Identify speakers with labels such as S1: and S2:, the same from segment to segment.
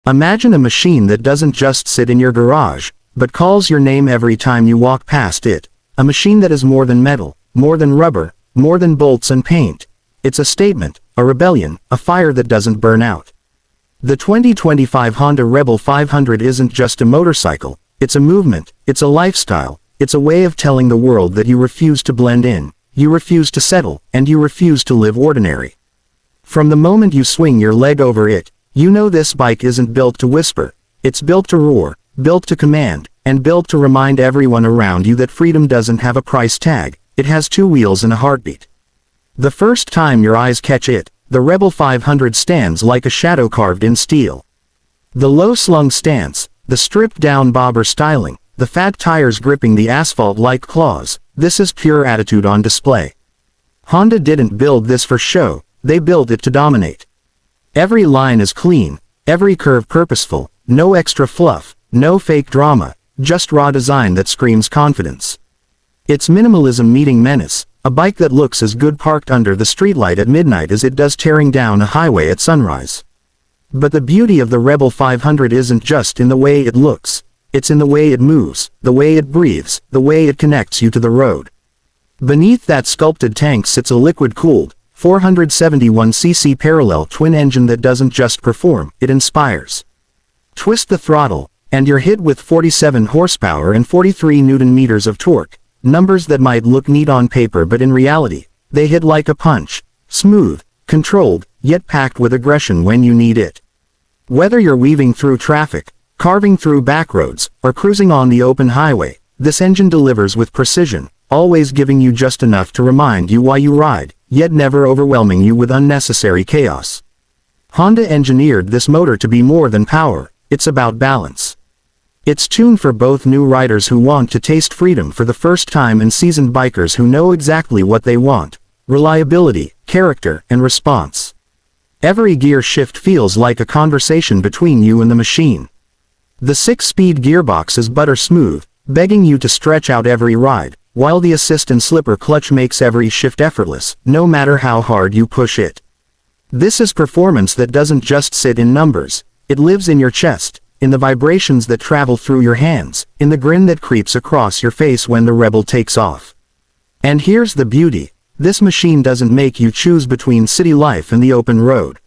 S1: Imagine a machine that doesn't just sit in your garage, but calls your name every time you walk past it. A machine that is more than metal, more than rubber, more than bolts and paint. It's a statement, a rebellion, a fire that doesn't burn out. The 2025 Honda Rebel 500 isn't just a motorcycle, it's a movement, it's a lifestyle, it's a way of telling the world that you refuse to blend in, you refuse to settle, and you refuse to live ordinary. From the moment you swing your leg over it, you know this bike isn't built to whisper, it's built to roar, built to command, and built to remind everyone around you that freedom doesn't have a price tag, it has two wheels and a heartbeat. The first time your eyes catch it, the Rebel 500 stands like a shadow carved in steel. The low-slung stance, the stripped-down bobber styling, the fat tires gripping the asphalt like claws, this is pure attitude on display. Honda didn't build this for show, they built it to dominate. Every line is clean, every curve purposeful, no extra fluff, no fake drama, just raw design that screams confidence. It's minimalism meeting menace, a bike that looks as good parked under the streetlight at midnight as it does tearing down a highway at sunrise. But the beauty of the Rebel 500 isn't just in the way it looks, it's in the way it moves, the way it breathes, the way it connects you to the road. Beneath that sculpted tank sits a liquid-cooled, 471cc parallel twin engine that doesn't just perform, it inspires. Twist the throttle, and you're hit with 47 horsepower and 43 Nm of torque, numbers that might look neat on paper but in reality, they hit like a punch, smooth, controlled, yet packed with aggression when you need it. Whether you're weaving through traffic, carving through backroads, or cruising on the open highway, this engine delivers with precision, always giving you just enough to remind you why you ride, yet never overwhelming you with unnecessary chaos. Honda engineered this motor to be more than power, it's about balance. It's tuned for both new riders who want to taste freedom for the first time and seasoned bikers who know exactly what they want: reliability, character, and response. Every gear shift feels like a conversation between you and the machine. The 6-speed gearbox is butter smooth, begging you to stretch out every ride, while the assist and slipper clutch makes every shift effortless, no matter how hard you push it. This is performance that doesn't just sit in numbers, it lives in your chest, in the vibrations that travel through your hands, in the grin that creeps across your face when the Rebel takes off. And here's the beauty, this machine doesn't make you choose between city life and the open road.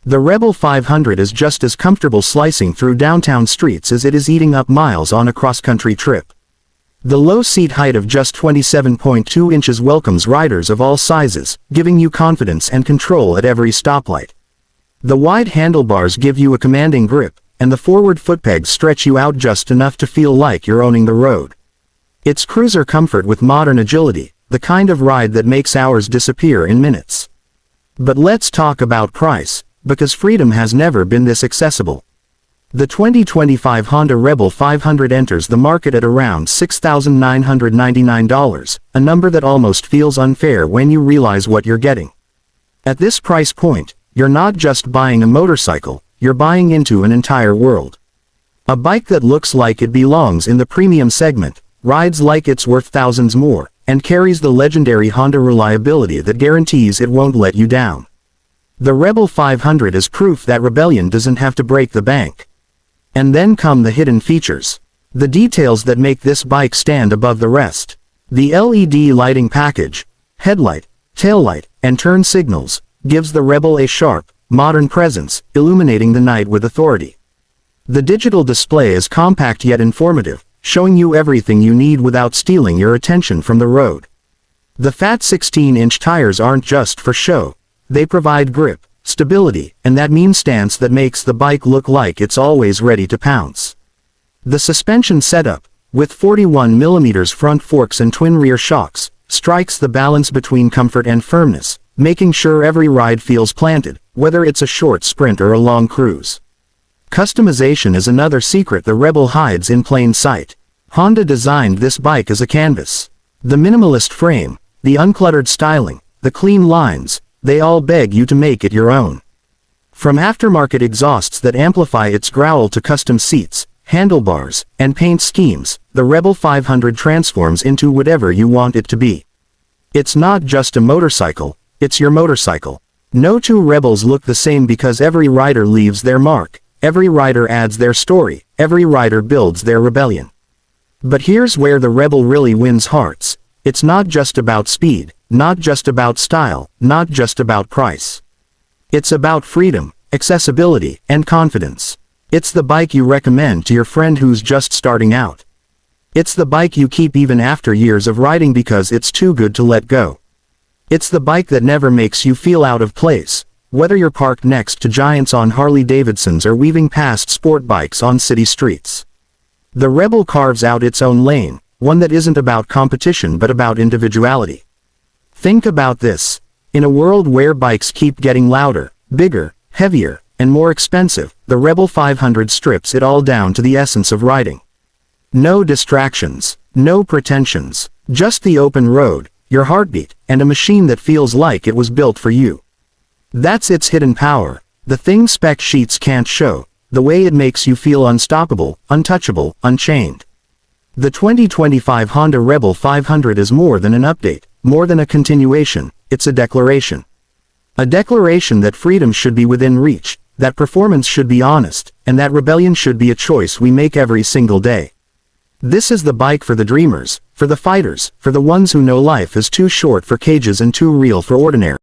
S1: The Rebel 500 is just as comfortable slicing through downtown streets as it is eating up miles on a cross-country trip. The low seat height of just 27.2 inches welcomes riders of all sizes, giving you confidence and control at every stoplight. The wide handlebars give you a commanding grip, and the forward footpegs stretch you out just enough to feel like you're owning the road. It's cruiser comfort with modern agility, the kind of ride that makes hours disappear in minutes. But let's talk about price, because freedom has never been this accessible. The 2025 Honda Rebel 500 enters the market at around $6,999, a number that almost feels unfair when you realize what you're getting. At this price point, you're not just buying a motorcycle, you're buying into an entire world. A bike that looks like it belongs in the premium segment, rides like it's worth thousands more, and carries the legendary Honda reliability that guarantees it won't let you down. The Rebel 500 is proof that rebellion doesn't have to break the bank. And then come the hidden features. The details that make this bike stand above the rest. The LED lighting package, headlight, taillight, and turn signals, gives the Rebel a sharp, modern presence, illuminating the night with authority. The digital display is compact yet informative, showing you everything you need without stealing your attention from the road. The fat 16-inch tires aren't just for show, they provide grip, stability, and that mean stance that makes the bike look like it's always ready to pounce. The suspension setup, with 41mm front forks and twin rear shocks, strikes the balance between comfort and firmness, making sure every ride feels planted, whether it's a short sprint or a long cruise. Customization is another secret the Rebel hides in plain sight. Honda designed this bike as a canvas. The minimalist frame, the uncluttered styling, the clean lines, they all beg you to make it your own. From aftermarket exhausts that amplify its growl to custom seats, handlebars, and paint schemes, the Rebel 500 transforms into whatever you want it to be. It's not just a motorcycle, it's your motorcycle. No two Rebels look the same because every rider leaves their mark, every rider adds their story, every rider builds their rebellion. But here's where the Rebel really wins hearts. It's not just about speed, not just about style, not just about price. It's about freedom, accessibility, and confidence. It's the bike you recommend to your friend who's just starting out. It's the bike you keep even after years of riding because it's too good to let go. It's the bike that never makes you feel out of place, whether you're parked next to giants on Harley-Davidsons or weaving past sport bikes on city streets. The Rebel carves out its own lane, one that isn't about competition but about individuality. Think about this. In a world where bikes keep getting louder, bigger, heavier, and more expensive, the Rebel 500 strips it all down to the essence of riding. No distractions, no pretensions, just the open road, your heartbeat, and a machine that feels like it was built for you. That's its hidden power, the thing spec sheets can't show, the way it makes you feel unstoppable, untouchable, unchained. The 2025 Honda Rebel 500 is more than an update, more than a continuation, it's a declaration. A declaration that freedom should be within reach, that performance should be honest, and that rebellion should be a choice we make every single day. This is the bike for the dreamers, for the fighters, for the ones who know life is too short for cages and too real for ordinary.